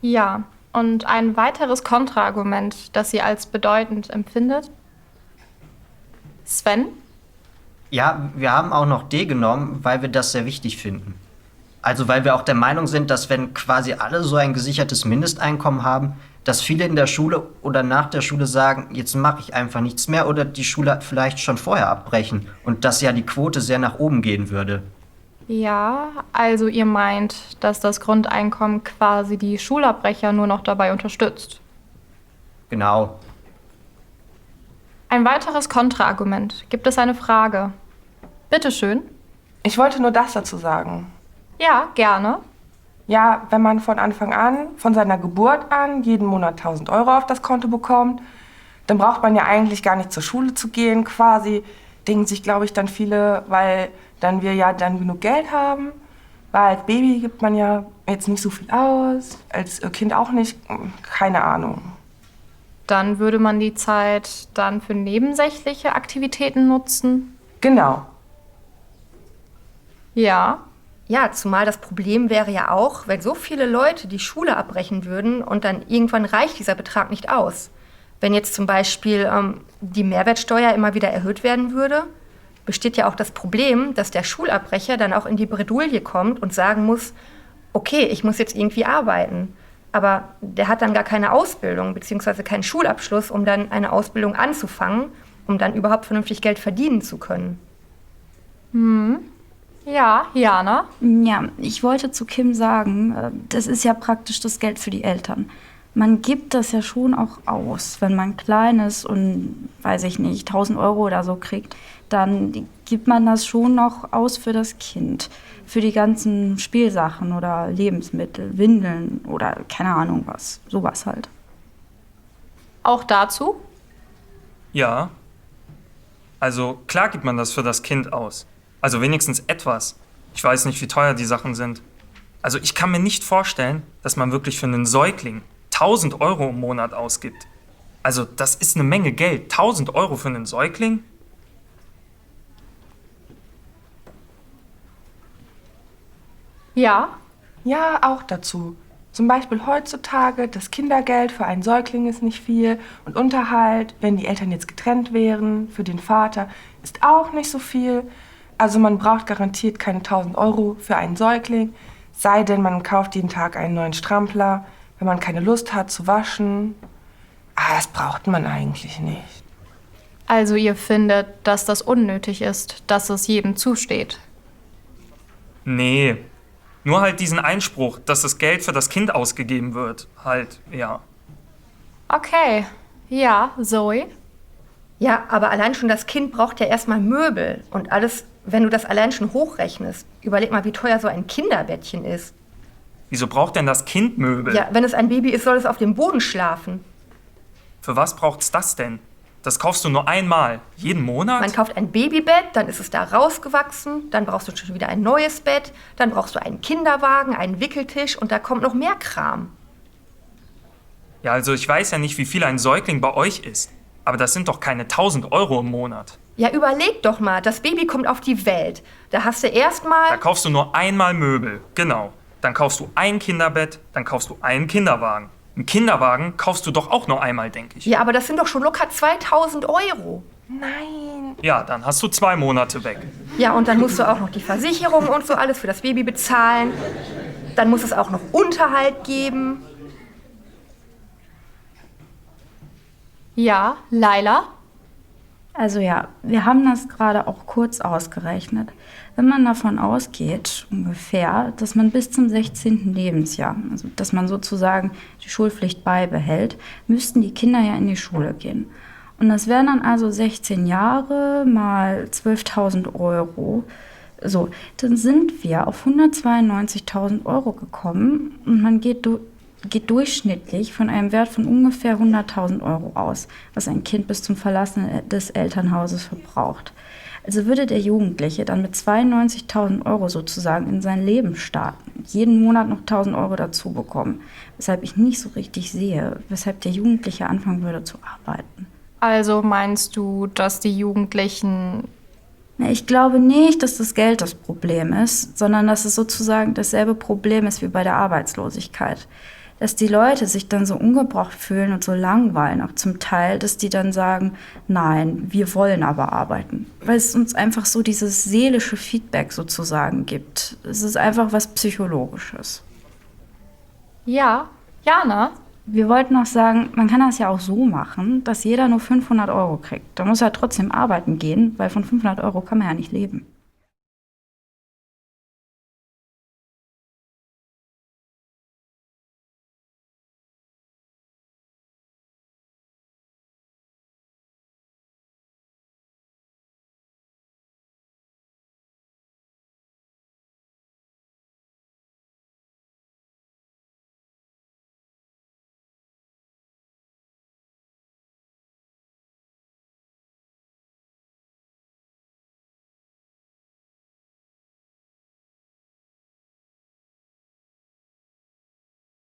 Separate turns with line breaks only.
Ja, und ein weiteres Kontraargument, das sie als bedeutend empfindet? Sven?
Ja, wir haben auch noch D genommen, weil wir das sehr wichtig finden. Also weil wir auch der Meinung sind, dass wenn quasi alle so ein gesichertes Mindesteinkommen haben, dass viele in der Schule oder nach der Schule sagen, jetzt mache ich einfach nichts mehr oder die Schule vielleicht schon vorher abbrechen und dass ja die Quote sehr nach oben gehen würde.
Ja, also ihr meint, dass das Grundeinkommen quasi die Schulabbrecher nur noch dabei unterstützt.
Genau.
Ein weiteres Kontraargument. Gibt es eine Frage? Bitteschön.
Ich wollte nur das dazu sagen.
Ja, gerne.
Ja, wenn man von Anfang an, von seiner Geburt an, jeden Monat 1.000 € auf das Konto bekommt, dann braucht man ja eigentlich gar nicht zur Schule zu gehen, quasi. Denken sich, glaube ich, dann viele, weil dann wir ja dann genug Geld haben. Weil als Baby gibt man ja jetzt nicht so viel aus, als Kind auch nicht, keine Ahnung.
Dann würde man die Zeit dann für nebensächliche Aktivitäten nutzen?
Genau.
Ja.
Ja, zumal das Problem wäre ja auch, wenn so viele Leute die Schule abbrechen würden und dann irgendwann reicht dieser Betrag nicht aus. Wenn jetzt zum Beispiel die Mehrwertsteuer immer wieder erhöht werden würde, besteht ja auch das Problem, dass der Schulabbrecher dann auch in die Bredouille kommt und sagen muss, okay, ich muss jetzt irgendwie arbeiten. Aber der hat dann gar keine Ausbildung bzw. keinen Schulabschluss, um dann eine Ausbildung anzufangen, um dann überhaupt vernünftig Geld verdienen zu können.
Ja, Jana.
Ja, ich wollte zu Kim sagen, das ist ja praktisch das Geld für die Eltern. Man gibt das ja schon auch aus. Wenn man klein ist und, weiß ich nicht, 1.000 € oder so kriegt, dann gibt man das schon noch aus für das Kind. Für die ganzen Spielsachen oder Lebensmittel, Windeln oder keine Ahnung was. Sowas halt.
Auch dazu?
Ja. Also klar gibt man das für das Kind aus. Also wenigstens etwas. Ich weiß nicht, wie teuer die Sachen sind. Also ich kann mir nicht vorstellen, dass man wirklich für einen Säugling 1.000 € im Monat ausgibt. Also das ist eine Menge Geld. 1.000 € für einen Säugling?
Ja.
Ja, auch dazu. Zum Beispiel heutzutage, das Kindergeld für einen Säugling ist nicht viel und Unterhalt, wenn die Eltern jetzt getrennt wären, für den Vater, ist auch nicht so viel. Also man braucht garantiert keine 1.000 € für einen Säugling, sei denn man kauft jeden Tag einen neuen Strampler, wenn man keine Lust hat zu waschen. Ah, das braucht man eigentlich nicht.
Also ihr findet, dass das unnötig ist, dass es jedem zusteht.
Nee. Nur halt diesen Einspruch, dass das Geld für das Kind ausgegeben wird. Halt, ja.
Okay. Ja, Zoe.
Ja, aber allein schon das Kind braucht ja erstmal Möbel und alles, wenn du das allein schon hochrechnest. Überleg mal, wie teuer so ein Kinderbettchen ist.
Wieso braucht denn das Kind Möbel?
Ja, wenn es ein Baby ist, soll es auf dem Boden schlafen.
Für was braucht's das denn? Das kaufst du nur einmal. Jeden Monat?
Man kauft ein Babybett, dann ist es da rausgewachsen, dann brauchst du schon wieder ein neues Bett, dann brauchst du einen Kinderwagen, einen Wickeltisch und da kommt noch mehr Kram.
Ja, also ich weiß ja nicht, wie viel ein Säugling bei euch ist. Aber das sind doch keine 1.000 € im Monat.
Ja, überleg doch mal, das Baby kommt auf die Welt. Da hast du
Da
erstmal...
kaufst du nur einmal Möbel, genau. Dann kaufst du ein Kinderbett, dann kaufst du einen Kinderwagen. Einen Kinderwagen kaufst du doch auch nur einmal, denke ich.
Ja, aber das sind doch schon locker 2.000 €.
Nein.
Ja, dann hast du 2 Monate weg.
Ja, und dann musst du auch noch die Versicherung und so alles für das Baby bezahlen. Dann muss es auch noch Unterhalt geben.
Ja, Laila.
Also ja, wir haben das gerade auch kurz ausgerechnet. Wenn man davon ausgeht, ungefähr, dass man bis zum 16. Lebensjahr, also dass man sozusagen die Schulpflicht beibehält, müssten die Kinder ja in die Schule gehen. Und das wären dann also 16 Jahre mal 12.000 €. So, dann sind wir auf 192.000 € gekommen und man geht durchschnittlich von einem Wert von ungefähr 100.000 € aus, was ein Kind bis zum Verlassen des Elternhauses verbraucht. Also würde der Jugendliche dann mit 92.000 € sozusagen in sein Leben starten, jeden Monat noch 1.000 € dazu bekommen, weshalb ich nicht so richtig sehe, weshalb der Jugendliche anfangen würde zu arbeiten.
Also meinst du, dass die Jugendlichen...
Na, ich glaube nicht, dass das Geld das Problem ist, sondern dass es sozusagen dasselbe Problem ist wie bei der Arbeitslosigkeit. dass die Leute sich dann so ungebraucht fühlen und so langweilen, auch zum Teil, dass die dann sagen, nein, wir wollen aber arbeiten. Weil es uns einfach so dieses seelische Feedback sozusagen gibt. Es ist einfach was Psychologisches.
Ja, Jana?
Wir wollten noch sagen, man kann das ja auch so machen, dass jeder nur 500 € kriegt. Da muss er trotzdem arbeiten gehen, weil von 500 € kann man ja nicht leben.